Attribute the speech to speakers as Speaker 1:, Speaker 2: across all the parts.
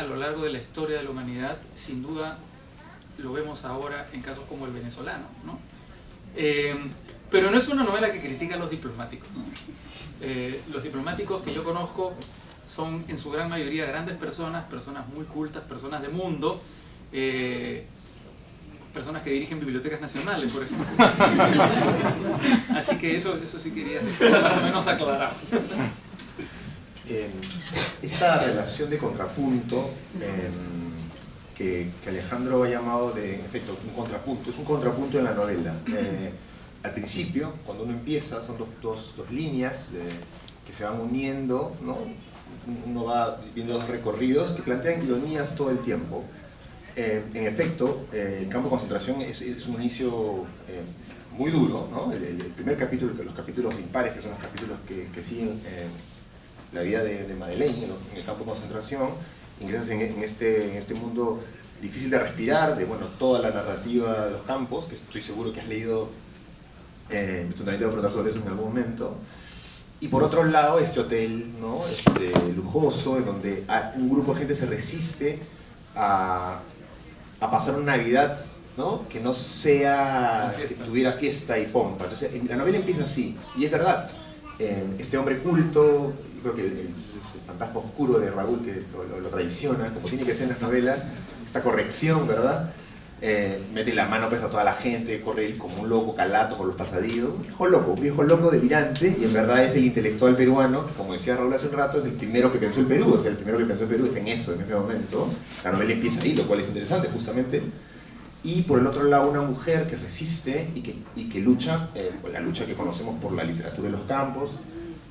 Speaker 1: a lo largo de la historia de la humanidad. Sin duda lo vemos ahora en casos como el venezolano, ¿no? Pero no es una novela que critica a los diplomáticos. Los diplomáticos que yo conozco son en su gran mayoría grandes personas, personas muy cultas, personas de mundo, personas que dirigen bibliotecas nacionales, por ejemplo. Así que eso sí quería más o menos aclarar.
Speaker 2: Esta relación de contrapunto que Alejandro ha llamado en efecto, un contrapunto, es un contrapunto en la novela. Al principio, cuando uno empieza, son dos líneas que se van uniendo, ¿no? Uno va viendo dos recorridos que plantean ironías todo el tiempo. En efecto, el campo de concentración es un inicio muy duro, ¿no? El primer capítulo, los capítulos impares, que son los capítulos que siguen la vida de Madeleine en el campo de concentración, ingresas en este mundo difícil de respirar, de toda la narrativa de los campos, que estoy seguro que has leído, también te voy a preguntar sobre eso en algún momento. Y por otro lado, este hotel, ¿no? Lujoso, en donde un grupo de gente se resiste a pasar una Navidad, ¿no? Que no sea, que tuviera fiesta y pompa. Entonces, la novela empieza así, y es verdad. Este hombre culto, creo que ese fantasma oscuro de Raúl que lo traiciona, como tiene que ser en las novelas, esta corrección, ¿verdad? Mete la mano pues, a toda la gente, corre él como un loco calato por los pasadillos, un viejo loco delirante, y en verdad es el intelectual peruano, que como decía Raúl hace un rato, es el primero que pensó el Perú, o sea, el primero que pensó el Perú es en eso, en ese momento. La novela empieza ahí, lo cual es interesante justamente. Y por el otro lado una mujer que resiste y que lucha, la lucha que conocemos por la literatura de los campos,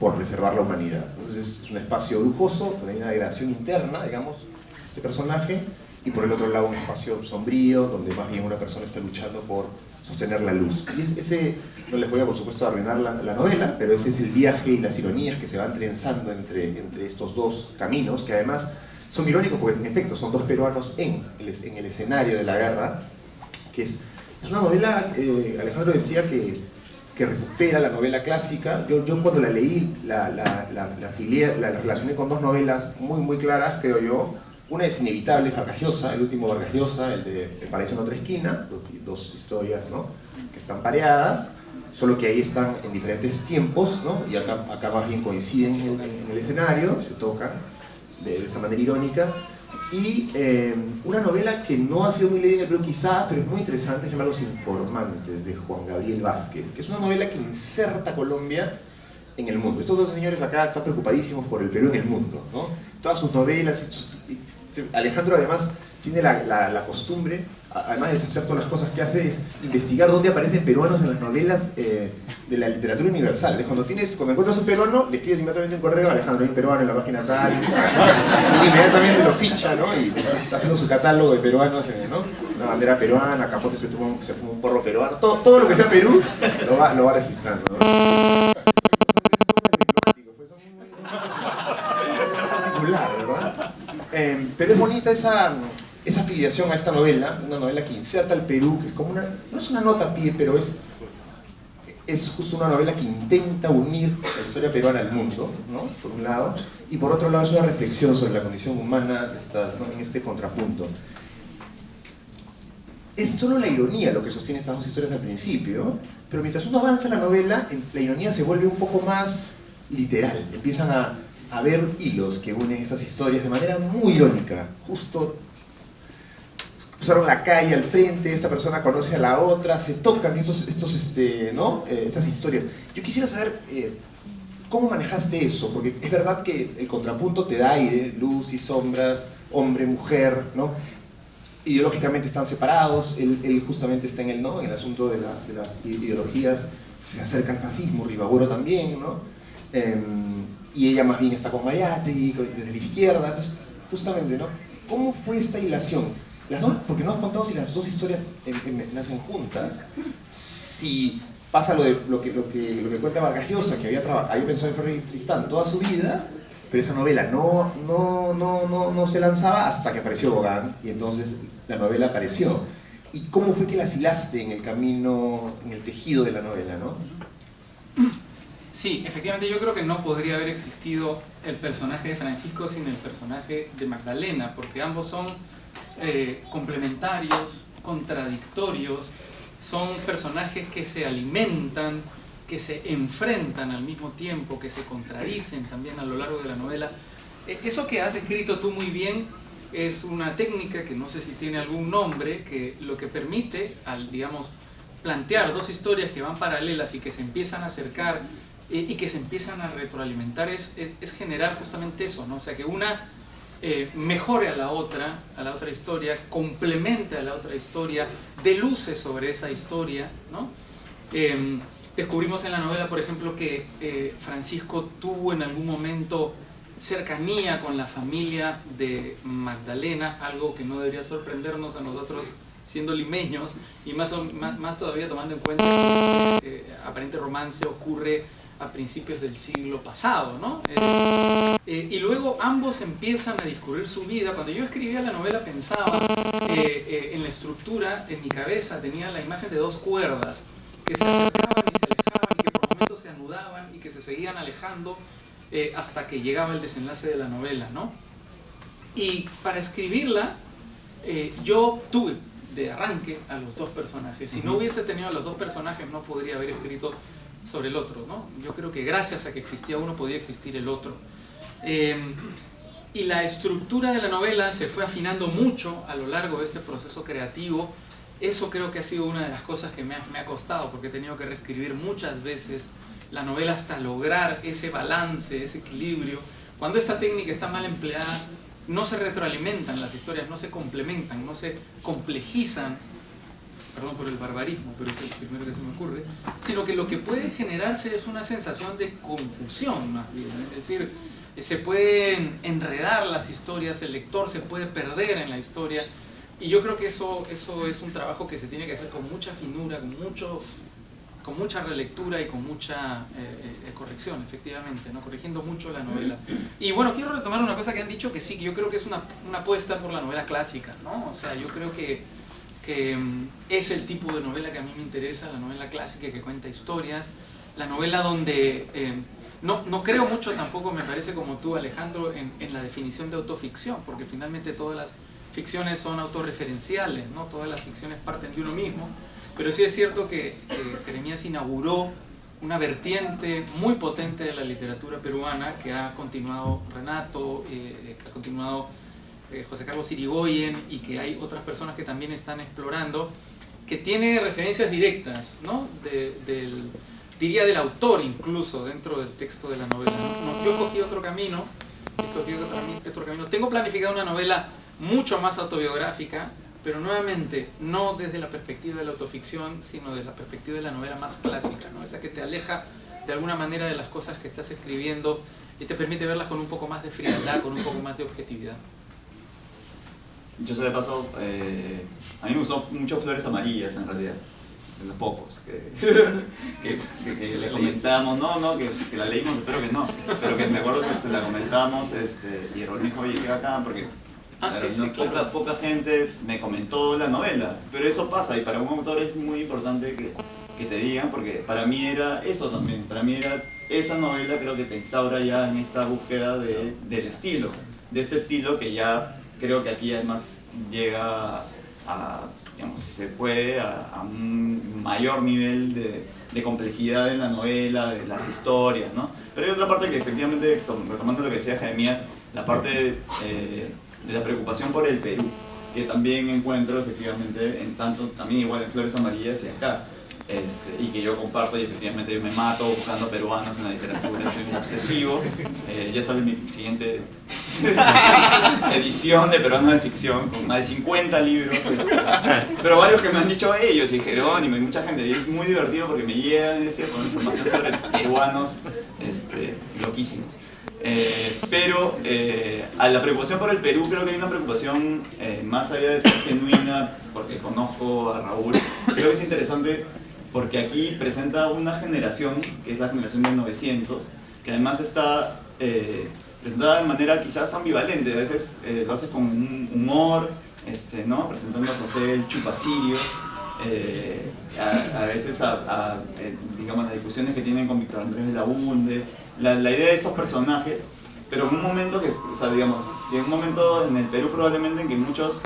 Speaker 2: por preservar la humanidad. Entonces es un espacio lujoso, donde hay una degradación interna, digamos, este personaje, y por el otro lado un espacio sombrío, donde más bien una persona está luchando por sostener la luz. Y ese, no les voy a por supuesto arruinar la novela, pero ese es el viaje y las ironías que se van trenzando entre estos dos caminos, que además son irónicos porque en efecto son dos peruanos en el escenario de la guerra, que es una novela, Alejandro decía que recupera la novela clásica. Yo cuando la leí, la relacioné con dos novelas muy claras, creo yo. Una es inevitable, es Vargas Llosa, el último Vargas Llosa, el de El paraíso en otra esquina, dos historias, ¿no? Que están pareadas, solo que ahí están en diferentes tiempos, ¿no? Y acá más bien coinciden en el escenario, se tocan de esa manera irónica. Y una novela que no ha sido muy leída en el Perú quizá, pero es muy interesante, se llama Los Informantes, de Juan Gabriel Vázquez, que es una novela que inserta a Colombia en el mundo. Estos dos señores acá están preocupadísimos por el Perú en el mundo, ¿no? Todas sus novelas, Alejandro además tiene la costumbre, además de hacer todas las cosas que hace, es investigar dónde aparecen peruanos en las novelas de la literatura universal. Cuando encuentras un peruano, le escribes inmediatamente un correo, Alejandro, hay un peruano en la página tal, y inmediatamente lo ficha, ¿no? Y está haciendo su catálogo de peruanos, ¿no? Una bandera peruana, Capote se fuma un porro peruano, todo lo que sea Perú lo va registrando, ¿no? Particular, ¿verdad? Pero es bonita esa afiliación a esta novela, una novela que inserta al Perú, que es como no es una nota a pie, pero es justo una novela que intenta unir la historia peruana al mundo, ¿no? Por un lado, y por otro lado es una reflexión sobre la condición humana, ¿no? En este contrapunto. Es solo la ironía lo que sostiene estas dos historias al principio, pero mientras uno avanza en la novela, la ironía se vuelve un poco más literal, empiezan a haber hilos que unen estas historias de manera muy irónica. Justo usaron la calle al frente, esta persona conoce a la otra, se tocan estas historias. Yo quisiera saber cómo manejaste eso, porque es verdad que el contrapunto te da aire, luz y sombras, hombre, mujer, ¿no? Ideológicamente están separados, él justamente está en el asunto de las ideologías, se acerca al fascismo, Ribagüero también, ¿no? Y ella más bien está con Mariátegui, desde la izquierda. Entonces, justamente, ¿no? ¿Cómo fue esta hilación? Porque no has contado si las dos historias nacen juntas, si pasa lo que cuenta Vargas Llosa, que había pensado en Ferrer y Tristán toda su vida, pero esa novela no se lanzaba hasta que apareció Gauguin, y entonces la novela apareció. ¿Y cómo fue que las hilaste en el camino, en el tejido de la novela, ¿no?
Speaker 1: Sí, efectivamente yo creo que no podría haber existido el personaje de Francisco sin el personaje de Magdalena, porque ambos son complementarios, contradictorios, son personajes que se alimentan, que se enfrentan al mismo tiempo, que se contradicen también a lo largo de la novela. Eso que has descrito tú muy bien es una técnica que no sé si tiene algún nombre, que lo que permite, al, digamos, plantear dos historias que van paralelas y que se empiezan a acercar y que se empiezan a retroalimentar es generar justamente eso, ¿no? O sea, que una mejore a la otra historia, complemente a la otra historia, dé luces sobre esa historia, ¿no? Descubrimos en la novela, por ejemplo, que Francisco tuvo en algún momento cercanía con la familia de Magdalena, algo que no debería sorprendernos a nosotros siendo limeños, y más todavía tomando en cuenta que aparente romance ocurre a principios del siglo pasado, ¿no? Y luego ambos empiezan a discurrir su vida. Cuando yo escribía la novela pensaba en la estructura, en mi cabeza tenía la imagen de dos cuerdas que se acercaban y se alejaban y que por momentos se anudaban y que se seguían alejando hasta que llegaba el desenlace de la novela, ¿no? Y para escribirla yo tuve de arranque a los dos personajes. Si no hubiese tenido a los dos personajes no podría haber escrito sobre el otro, ¿no? Yo creo que gracias a que existía uno podía existir el otro. Y la estructura de la novela se fue afinando mucho a lo largo de este proceso creativo. Eso creo que ha sido una de las cosas que me ha costado, porque he tenido que reescribir muchas veces la novela hasta lograr ese balance, ese equilibrio. Cuando esta técnica está mal empleada, no se retroalimentan las historias, no se complementan, no se complejizan, perdón por el barbarismo, pero es el primero que se me ocurre, sino que lo que puede generarse es una sensación de confusión más bien, es decir, se pueden enredar las historias, el lector se puede perder en la historia, y yo creo que eso es un trabajo que se tiene que hacer con mucha finura, con mucha relectura y con mucha corrección, efectivamente, ¿no? Corrigiendo mucho la novela. Y bueno, quiero retomar una cosa que han dicho, que sí, que yo creo que es una apuesta por la novela clásica, ¿no? O sea, yo creo que es el tipo de novela que a mí me interesa, la novela clásica que cuenta historias, la novela donde no creo mucho tampoco, me parece como tú, Alejandro, en la definición de autoficción, porque finalmente todas las ficciones son autorreferenciales, ¿no? Todas las ficciones parten de uno mismo, pero sí es cierto que Jeremías inauguró una vertiente muy potente de la literatura peruana que ha continuado Renato, que ha continuado José Carlos Irigoyen, y que hay otras personas que también están explorando, que tiene referencias directas, ¿no? Diría del autor incluso dentro del texto de la novela, ¿no? Yo escogí otro camino, tengo planificado una novela mucho más autobiográfica, pero nuevamente no desde la perspectiva de la autoficción, sino desde la perspectiva de la novela más clásica, ¿no? Esa que te aleja de alguna manera de las cosas que estás escribiendo y te permite verlas con un poco más de frialdad, con un poco más de objetividad.
Speaker 3: Yo sé de paso, a mí me gustó mucho Flores Amarillas en realidad, de los pocos que le comentábamos, que la leímos, espero que no, pero que me acuerdo que se la comentábamos y Raúl me dijo, oye, qué bacán, porque claro. Poca gente me comentó la novela, pero eso pasa y para un autor es muy importante que te digan, porque para mí era eso también, para mí era esa novela, creo que te instaura ya en esta búsqueda del estilo, de este estilo que ya creo que aquí además llega a, digamos, si se puede, a un mayor nivel de complejidad en la novela, de las historias, ¿no? Pero hay otra parte que efectivamente, retomando lo que decía Jeremías, la parte de la preocupación por el Perú, que también encuentro efectivamente en tanto, también igual en Flores Amarillas y acá, y que yo comparto, y efectivamente yo me mato buscando peruanos en la literatura, soy un obsesivo. Ya sale mi siguiente edición de Peruanos de Ficción, con más de 50 libros, pero varios que me han dicho ellos, y Jerónimo y mucha gente, y es muy divertido porque me llegan con información sobre peruanos loquísimos. Pero a la preocupación por el Perú creo que hay una preocupación más allá de ser genuina, porque conozco a Raúl, creo que es interesante porque aquí presenta una generación, que es la generación del 900, que además está presentada de manera quizás ambivalente, a veces lo hace con un humor, ¿no? Presentando a José el Chupacirio, a veces digamos, las discusiones que tienen con Víctor Andrés Belaúnde, la idea de estos personajes, pero en un momento que, o sea, digamos, en un momento en el Perú probablemente en que muchos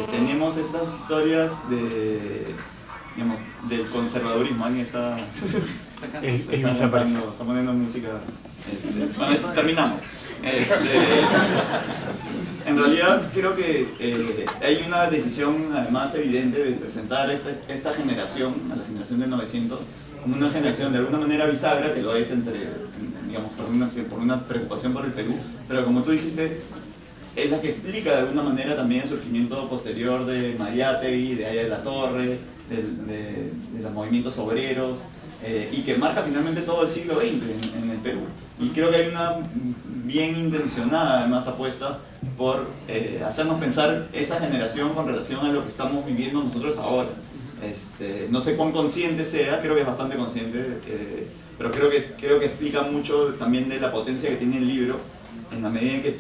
Speaker 3: tenemos estas historias digamos, del conservadurismo. Alguien está poniendo música. Bueno, terminamos. En realidad creo que hay una decisión además evidente de presentar esta generación, a la generación del 900, como una generación de alguna manera bisagra, que lo es digamos, por una preocupación por el Perú, pero como tú dijiste, es la que explica de alguna manera también el surgimiento posterior de Mariátegui, de Aya de la Torre, de los movimientos obreros, y que marca finalmente todo el siglo XX en el Perú. Y creo que hay una bien intencionada además apuesta por hacernos pensar esa generación con relación a lo que estamos viviendo nosotros ahora. No sé cuán consciente sea, creo que es bastante consciente, pero creo que explica mucho también de la potencia que tiene el libro en la medida en que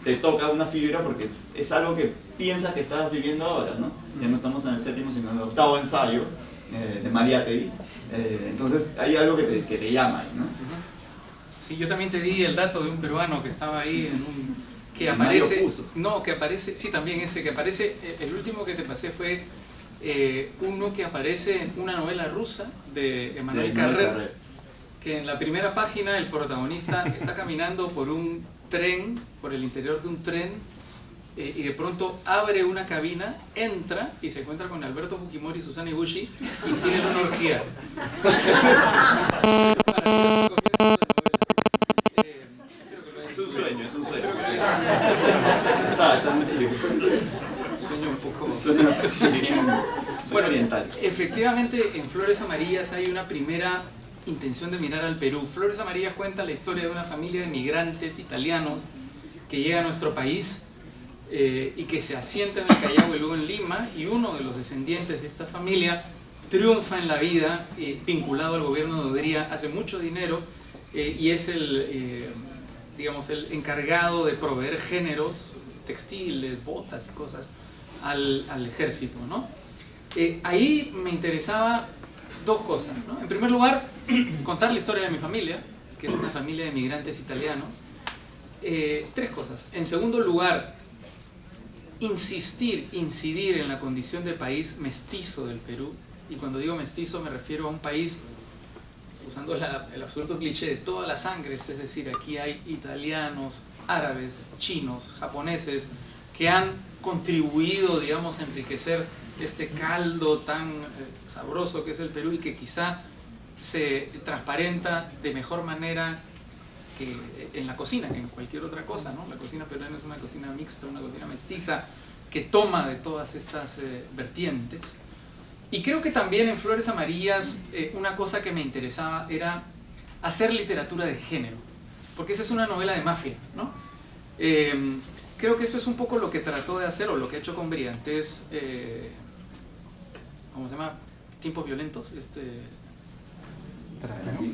Speaker 3: te toca una fibra, porque es algo que piensas que estás viviendo ahora, ¿no? Ya no estamos en el 7º sino en el 8º ensayo de Mariátegui, entonces hay algo que te llama ahí, ¿no?
Speaker 1: Sí, yo también te di el dato de un peruano que estaba ahí en un... que aparece... No, que aparece... Sí, también ese que aparece... El último que te pasé fue uno que aparece en una novela rusa de Emmanuel Carrère, que en la primera página el protagonista está caminando por un tren, por el interior de un tren, y de pronto abre una cabina, entra y se encuentra con Alberto Fujimori y Susana Ibushi y tienen una orgía.
Speaker 3: Es un sueño. Está en el libro.
Speaker 1: Sueño un poco...
Speaker 3: Bueno, oriental.
Speaker 1: Efectivamente, en Flores Amarillas hay una primera intención de mirar al Perú. Flores Amarillas cuenta la historia de una familia de migrantes italianos que llega a nuestro país y que se asienta en el Callao y luego en Lima, y uno de los descendientes de esta familia triunfa en la vida, vinculado al gobierno de Odría, hace mucho dinero y es digamos, el encargado de proveer géneros, textiles, botas y cosas al ejército, ¿no? Ahí me interesaba dos cosas, ¿no? En primer lugar, contar la historia de mi familia, que es una familia de migrantes italianos. Tres cosas. En segundo lugar, incidir en la condición de país mestizo del Perú. Y cuando digo mestizo me refiero a un país, usando el absoluto cliché de todas las sangres, es decir, aquí hay italianos, árabes, chinos, japoneses, que han contribuido, digamos, a enriquecer este caldo tan sabroso que es el Perú y que quizá se transparenta de mejor manera que en la cocina, que en cualquier otra cosa, ¿no? La cocina peruana es una cocina mixta, una cocina mestiza, que toma de todas estas vertientes. Y creo que también en Flores Amarillas una cosa que me interesaba era hacer literatura de género, porque esa es una novela de mafia, ¿no? Creo que eso es un poco lo que trató de hacer, o lo que ha hecho con Brillantés, ¿cómo se llama? Tiempos violentos,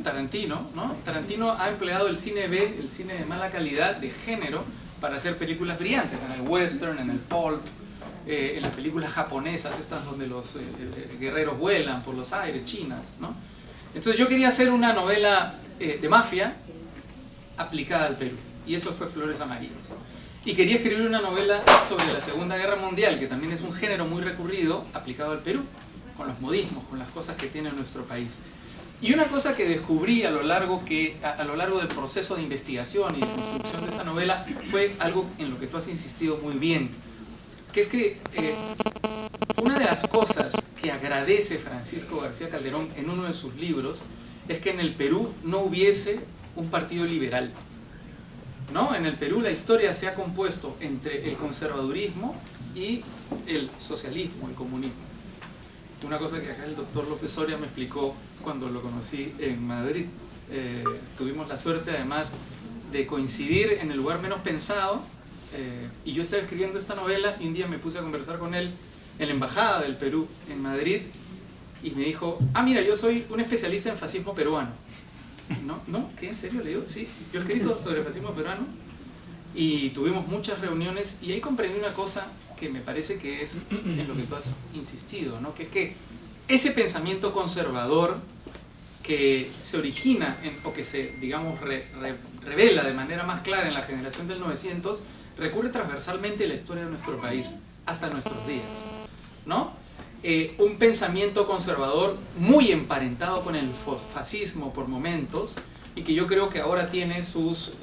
Speaker 1: Tarantino, ¿no? Tarantino ha empleado el cine B, el cine de mala calidad, de género, para hacer películas brillantes, en el western, en el pulp, en las películas japonesas, estas donde los guerreros vuelan por los aires, chinas, ¿no? Entonces yo quería hacer una novela de mafia aplicada al Perú, y eso fue Flores Amarillas. Y quería escribir una novela sobre la Segunda Guerra Mundial, que también es un género muy recurrido, aplicado al Perú, con los modismos, con las cosas que tiene nuestro país. Y una cosa que descubrí a lo largo del proceso de investigación y de construcción de esa novela fue algo en lo que tú has insistido muy bien, que es que una de las cosas que agradece Francisco García Calderón en uno de sus libros es que en el Perú no hubiese un partido liberal, ¿no? En el Perú la historia se ha compuesto entre el conservadurismo y el socialismo, el comunismo. Una cosa que acá el doctor López Soria me explicó cuando lo conocí en Madrid. Tuvimos la suerte además de coincidir en el lugar menos pensado, y yo estaba escribiendo esta novela y un día me puse a conversar con él en la embajada del Perú en Madrid y me dijo: ah, mira, yo soy un especialista en fascismo peruano. ¿No? ¿Qué? ¿En serio? Le digo, sí, yo he escrito sobre fascismo peruano y tuvimos muchas reuniones y ahí comprendí una cosa que me parece que es en lo que tú has insistido, ¿no? Que es que ese pensamiento conservador que se origina o que se, digamos, revela de manera más clara en la generación del 900, recurre transversalmente a la historia de nuestro país hasta nuestros días, ¿no? Un pensamiento conservador muy emparentado con el fascismo por momentos, y que yo creo que ahora tiene sus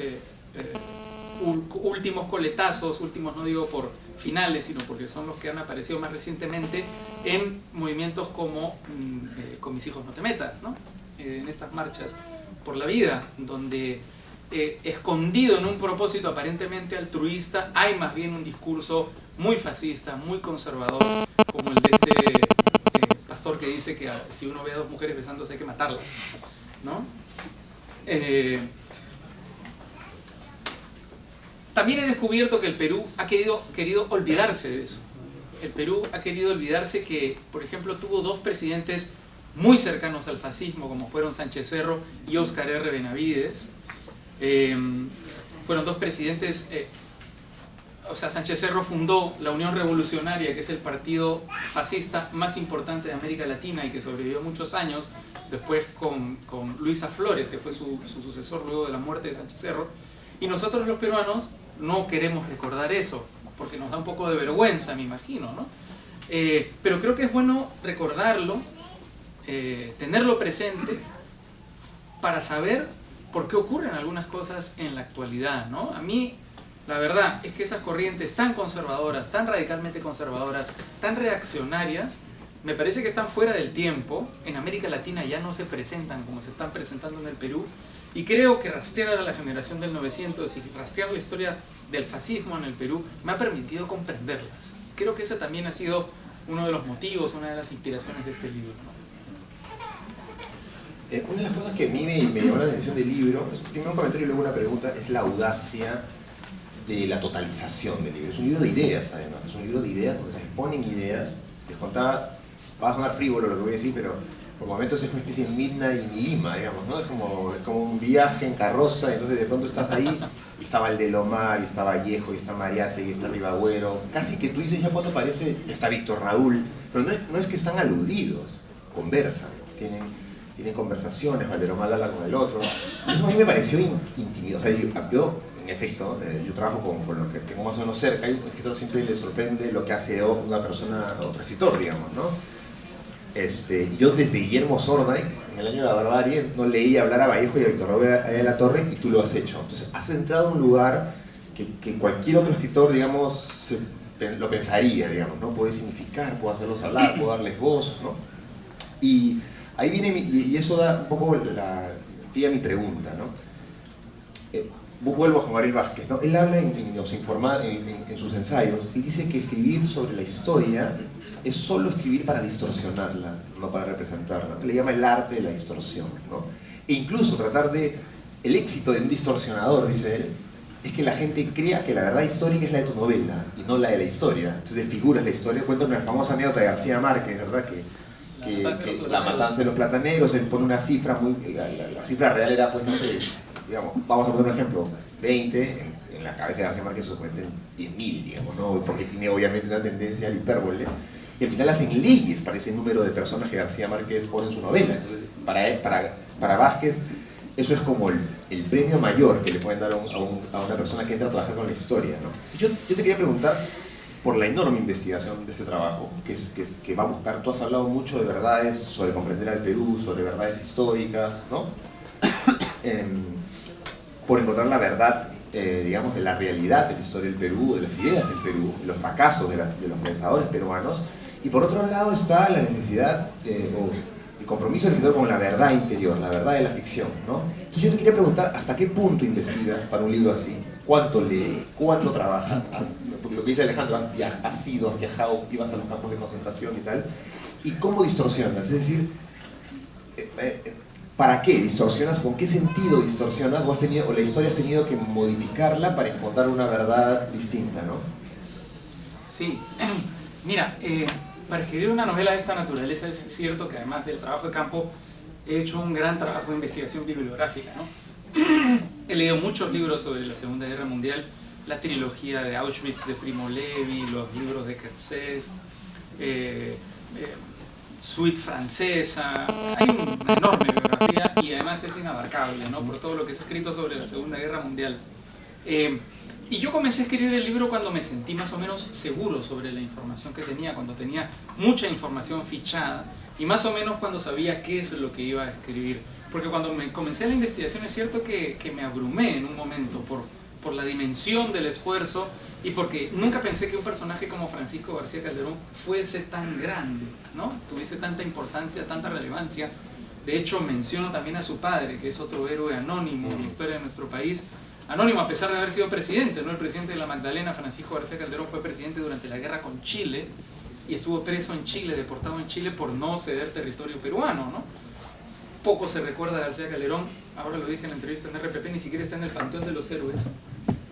Speaker 1: últimos coletazos, últimos no digo por finales, sino porque son los que han aparecido más recientemente en movimientos como Con mis hijos no te metas, ¿no? En estas marchas por la vida, donde escondido en un propósito aparentemente altruista, hay más bien un discurso muy fascista, muy conservador, como el de este pastor que dice que si uno ve a dos mujeres besándose hay que matarlas, ¿no? También he descubierto que el Perú ha querido olvidarse de eso. El Perú ha querido olvidarse que, por ejemplo, tuvo dos presidentes muy cercanos al fascismo, como fueron Sánchez Cerro y Óscar R. Benavides. Fueron dos presidentes, o sea, Sánchez Cerro fundó la Unión Revolucionaria, que es el partido fascista más importante de América Latina y que sobrevivió muchos años, después con Luisa Flores, que fue su sucesor luego de la muerte de Sánchez Cerro. Y nosotros los peruanos no queremos recordar eso, porque nos da un poco de vergüenza, me imagino, ¿no? Pero creo que es bueno recordarlo, tenerlo presente, para saber por qué ocurren algunas cosas en la actualidad, ¿no? A mí, la verdad, es que esas corrientes tan conservadoras, tan radicalmente conservadoras, tan reaccionarias, me parece que están fuera del tiempo. En América Latina ya no se presentan como se están presentando en el Perú. Y creo que rastrear a la generación del 900 y rastrear la historia del fascismo en el Perú me ha permitido comprenderlas. Creo que ese también ha sido uno de los motivos, una de las inspiraciones de este libro, ¿no?
Speaker 2: Una de las cosas que a mí me llamó la atención del libro, primero un comentario y luego una pregunta, es la audacia de la totalización del libro. Es un libro de ideas, además. Es un libro de ideas donde se exponen ideas. Les contaba, va a sonar frívolo lo que voy a decir, pero por momentos es una especie de Midnight in Lima, digamos, ¿no? Es como un viaje en carroza, entonces de pronto estás ahí, y está Valdelomar, y está Vallejo, y está Mariate, y está Ribagüero. Casi que tú dices ya cuando aparece, está Víctor Raúl, pero no es que están aludidos, conversan, tienen conversaciones, Valdelomar habla con el otro. Y eso a mí me pareció intimidante. O sea, yo en efecto, yo trabajo con lo que tengo más o menos cerca, y a un escritor siempre le sorprende lo que hace una persona, otro escritor, digamos, ¿no? Yo desde Guillermo Sordaik, en el año de la barbarie, no leí hablar a Vallejo y a Víctor Raúl de la Torre, y tú lo has hecho. Entonces has entrado a un lugar que cualquier otro escritor, digamos, lo pensaría, digamos, ¿no? Puede significar, puede hacerlos hablar, puede darles voz, ¿no? Y ahí viene, y eso da un poco pilla mi pregunta, ¿no? Vuelvo a Juan Gabriel Vázquez, ¿no? Él habla en sus ensayos, y dice que escribir sobre la historia es solo escribir para distorsionarla, no para representarla. Le llama el arte de la distorsión, ¿no? E incluso el éxito de un distorsionador, dice él, es que la gente crea que la verdad histórica es la de tu novela y no la de la historia. Entonces desfiguras la historia. Cuenta una famosa anécdota de García Márquez, ¿verdad? Que la matanza de los plataneros, él pone una cifra la cifra real era, pues no sé, digamos, vamos a poner un ejemplo, 20, en la cabeza de García Márquez se cuentan 10.000, digamos, ¿no? Porque tiene obviamente una tendencia al hipérbole. Y al final hacen leyes para ese número de personas que García Márquez pone en su novela. Entonces, para Vázquez, eso es como el premio mayor que le pueden dar a una persona que entra a trabajar con la historia, ¿no? Yo te quería preguntar por la enorme investigación de este trabajo, que va a buscar, tú has hablado mucho de verdades sobre comprender al Perú, sobre verdades históricas, ¿no? Por encontrar la verdad, digamos, de la realidad de la historia del Perú, de las ideas del Perú, de los fracasos de los pensadores peruanos. Y por otro lado está la necesidad o el compromiso del escritor con la verdad interior, la verdad de la ficción, ¿no? Entonces yo te quería preguntar, ¿hasta qué punto investigas para un libro así? ¿Cuánto lees? ¿Cuánto trabajas? Porque lo que dice Alejandro, has viajado, ibas a los campos de concentración y tal. ¿Y cómo distorsionas? Es decir, ¿para qué distorsionas? ¿Con qué sentido distorsionas? ¿O la historia has tenido que modificarla para encontrar una verdad distinta, ¿no?
Speaker 1: Sí, mira, para escribir una novela de esta naturaleza es cierto que además del trabajo de campo he hecho un gran trabajo de investigación bibliográfica, ¿no? He leído muchos libros sobre la Segunda Guerra Mundial, la trilogía de Auschwitz de Primo Levi, los libros de Kertész, suite francesa, hay una enorme biografía y además es inabarcable, ¿no? Por todo lo que se ha escrito sobre la Segunda Guerra Mundial. Y yo comencé a escribir el libro cuando me sentí más o menos seguro sobre la información que tenía, cuando tenía mucha información fichada y más o menos cuando sabía qué es lo que iba a escribir. Porque cuando comencé la investigación es cierto que me abrumé en un momento por la dimensión del esfuerzo y porque nunca pensé que un personaje como Francisco García Calderón fuese tan grande, ¿no? Tuviese tanta importancia, tanta relevancia. De hecho, menciono también a su padre, que es otro héroe anónimo en la historia de nuestro país. Anónimo a pesar de haber sido presidente, ¿no? El presidente de la Magdalena, Francisco García Calderón, fue presidente durante la guerra con Chile y estuvo preso en Chile, deportado en Chile por no ceder territorio peruano, ¿no? Poco se recuerda de García Calderón, ahora lo dije en la entrevista en RPP, ni siquiera está en el panteón de los héroes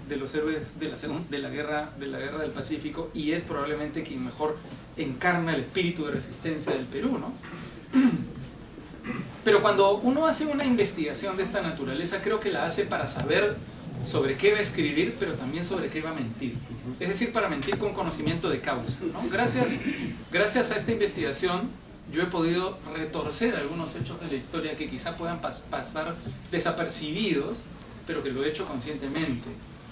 Speaker 1: de la guerra del Pacífico, y es probablemente quien mejor encarna el espíritu de resistencia del Perú, ¿no? Pero cuando uno hace una investigación de esta naturaleza, creo que la hace para saber sobre qué va a escribir, pero también sobre qué va a mentir. Es decir, para mentir con conocimiento de causa, ¿no? Gracias a esta investigación, yo he podido retorcer algunos hechos de la historia que quizá puedan pasar desapercibidos, pero que lo he hecho conscientemente.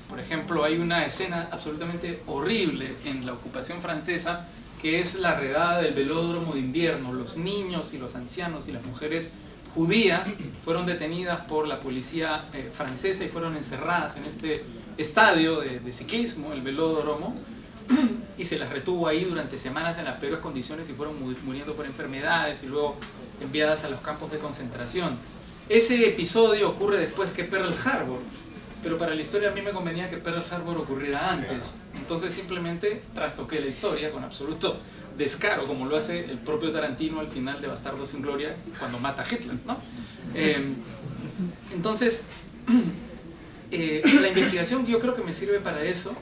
Speaker 1: Por ejemplo, hay una escena absolutamente horrible en la ocupación francesa, que es la redada del velódromo de invierno. Los niños y los ancianos y las mujeres judías fueron detenidas por la policía francesa y fueron encerradas en este estadio de ciclismo, el velódromo, y se las retuvo ahí durante semanas en las peores condiciones y fueron muriendo por enfermedades y luego enviadas a los campos de concentración. Ese episodio ocurre después que Pearl Harbor, pero para la historia a mí me convenía que Pearl Harbor ocurriera antes. Entonces simplemente trastoqué la historia con absoluto descaro, como lo hace el propio Tarantino al final de Bastardos sin Gloria cuando mata a Hitler, ¿no? Entonces, la investigación yo creo que me sirve para eso.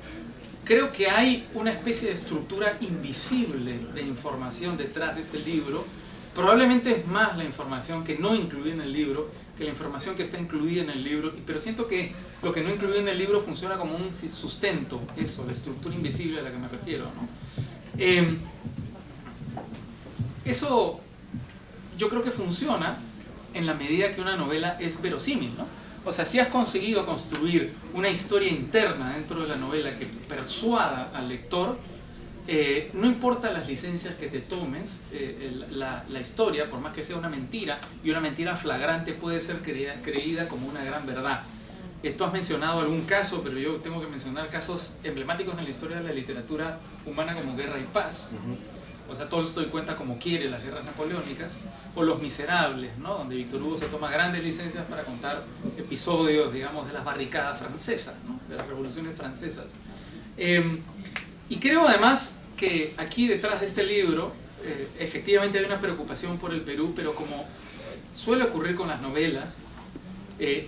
Speaker 1: Creo que hay una especie de estructura invisible de información detrás de este libro. Probablemente es más la información que no incluí en el libro que la información que está incluida en el libro, pero siento que lo que no incluí en el libro funciona como un sustento, eso, la estructura invisible a la que me refiero, ¿no? Eso yo creo que funciona en la medida que una novela es verosímil, ¿no? O sea, si has conseguido construir una historia interna dentro de la novela que persuada al lector, no importa las licencias que te tomes, la historia, por más que sea una mentira, y una mentira flagrante puede ser creída como una gran verdad. Tú has mencionado algún caso, pero yo tengo que mencionar casos emblemáticos en la historia de la literatura humana como Guerra y Paz. O sea, Tolstoy cuenta como quiere las guerras napoleónicas, o Los Miserables, ¿no? Donde Víctor Hugo se toma grandes licencias para contar episodios, digamos, de las barricadas francesas, ¿no? De las revoluciones francesas. Y creo además que aquí detrás de este libro efectivamente hay una preocupación por el Perú, pero como suele ocurrir con las novelas,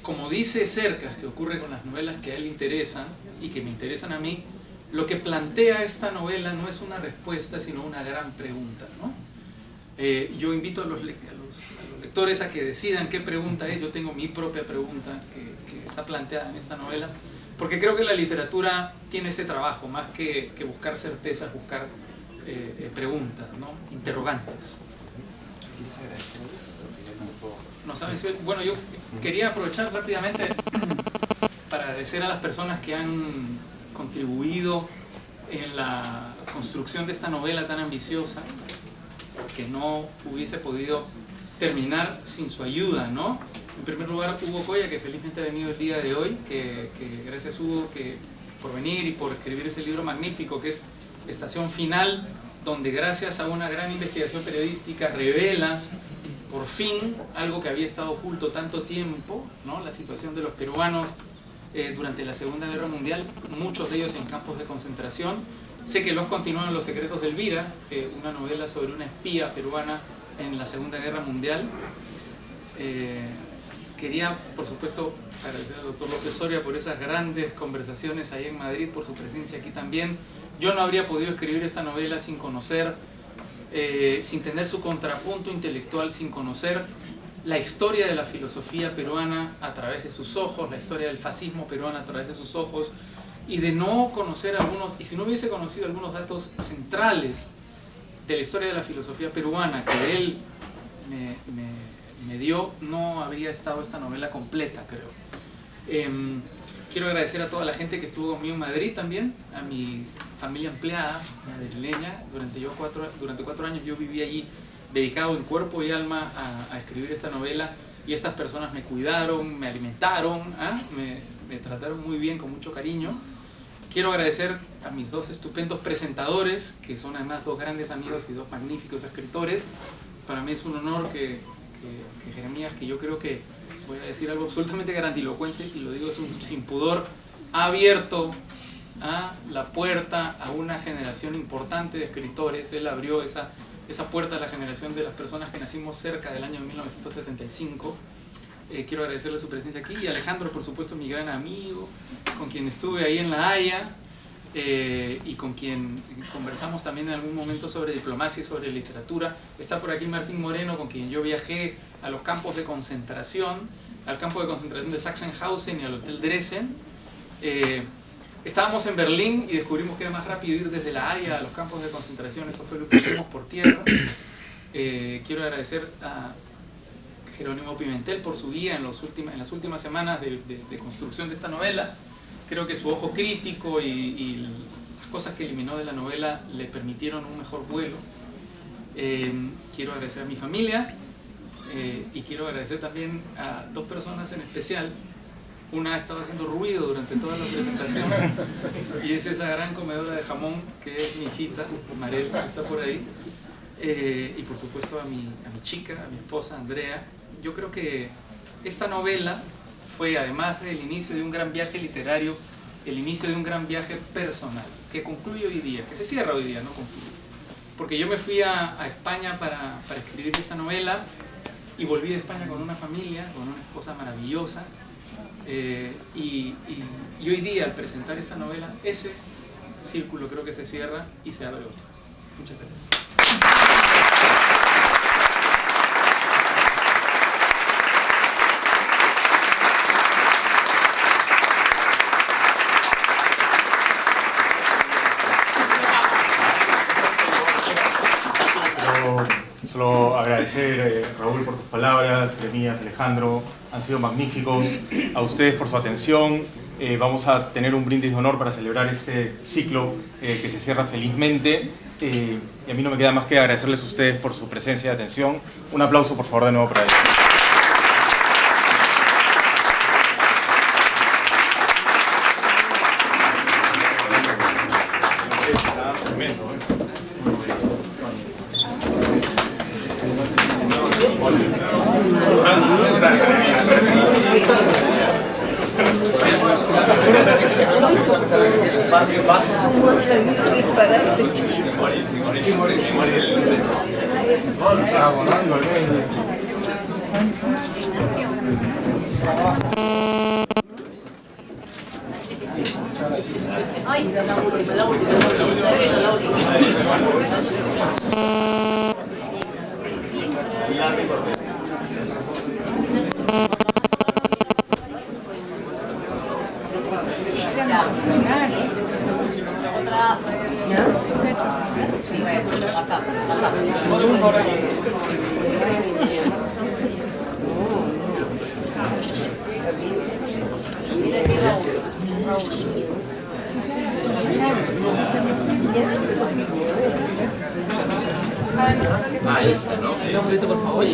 Speaker 1: como dice Cercas que ocurre con las novelas que a él le interesan y que me interesan a mí, lo que plantea esta novela no es una respuesta, sino una gran pregunta, ¿no? Yo invito a los lectores a que decidan qué pregunta es. Yo tengo mi propia pregunta que está planteada en esta novela, porque creo que la literatura tiene ese trabajo, más que buscar certezas, buscar preguntas, ¿no? Interrogantes. No saben si... Bueno, yo quería aprovechar rápidamente para agradecer a las personas que han contribuido en la construcción de esta novela tan ambiciosa, que no hubiese podido terminar sin su ayuda, ¿no? En primer lugar, Hugo Coya, que felizmente ha venido el día de hoy, que gracias Hugo por venir y por escribir ese libro magnífico que es Estación Final, donde gracias a una gran investigación periodística revelas por fin algo que había estado oculto tanto tiempo, ¿no? La situación de los peruanos durante la Segunda Guerra Mundial, muchos de ellos en campos de concentración. Sé que los continúan Los Secretos de Elvira, una novela sobre una espía peruana en la Segunda Guerra Mundial. Quería, por supuesto, agradecer al doctor López Soria por esas grandes conversaciones ahí en Madrid, por su presencia aquí también. Yo no habría podido escribir esta novela sin conocer, sin tener su contrapunto intelectual, sin conocer la historia de la filosofía peruana a través de sus ojos, la historia del fascismo peruano a través de sus ojos, y de no conocer algunos, y si no hubiese conocido algunos datos centrales de la historia de la filosofía peruana que él me dio, no habría estado esta novela completa, creo. Quiero agradecer a toda la gente que estuvo conmigo en Madrid también, a mi familia empleada madrileña. Durante 4 años yo viví allí dedicado en cuerpo y alma a escribir esta novela, y estas personas me cuidaron, me alimentaron, me trataron muy bien, con mucho cariño. Quiero agradecer a mis 2 estupendos presentadores, que son además 2 grandes amigos y 2 magníficos escritores. Para mí es un honor que Jeremías, que yo creo que, voy a decir algo absolutamente grandilocuente y lo digo sin pudor, ha abierto la puerta a una generación importante de escritores. Él abrió esa puerta a la generación de las personas que nacimos cerca del año 1975. Quiero agradecerle su presencia aquí, y a Alejandro, por supuesto, mi gran amigo, con quien estuve ahí en La Haya, y con quien conversamos también en algún momento sobre diplomacia y sobre literatura. Está por aquí Martín Moreno, con quien yo viajé a los campos de concentración, al campo de concentración de Sachsenhausen y al Hotel Dresden. Estábamos en Berlín y descubrimos que era más rápido ir desde La Haya a los campos de concentración. Eso fue lo que hicimos por tierra. Quiero agradecer a Jerónimo Pimentel por su guía en las últimas semanas de construcción de esta novela. Creo que su ojo crítico y las cosas que eliminó de la novela le permitieron un mejor vuelo. Quiero agradecer a mi familia, y quiero agradecer también a 2 personas en especial. Una estaba haciendo ruido durante toda la presentación, y es esa gran comedora de jamón que es mi hijita, Marel, que está por ahí. Y por supuesto a mi chica, a mi esposa Andrea. Yo creo que esta novela fue, además del inicio de un gran viaje literario, el inicio de un gran viaje personal, que concluye hoy día, que se cierra hoy día, no concluye. Porque yo me fui a España para escribir esta novela, y volví de España con una familia, con una esposa maravillosa, y hoy día, al presentar esta novela, ese círculo creo que se cierra y se abre otro. Muchas gracias.
Speaker 4: Solo agradecer, Raúl, por tus palabras, Jeremías, Alejandro, han sido magníficos. A ustedes por su atención. Vamos a tener un brindis de honor para celebrar este ciclo que se cierra felizmente. Y a mí no me queda más que agradecerles a ustedes por su presencia y atención. Un aplauso, por favor, de nuevo para ellos.
Speaker 5: Esta, ¿no? Por favor.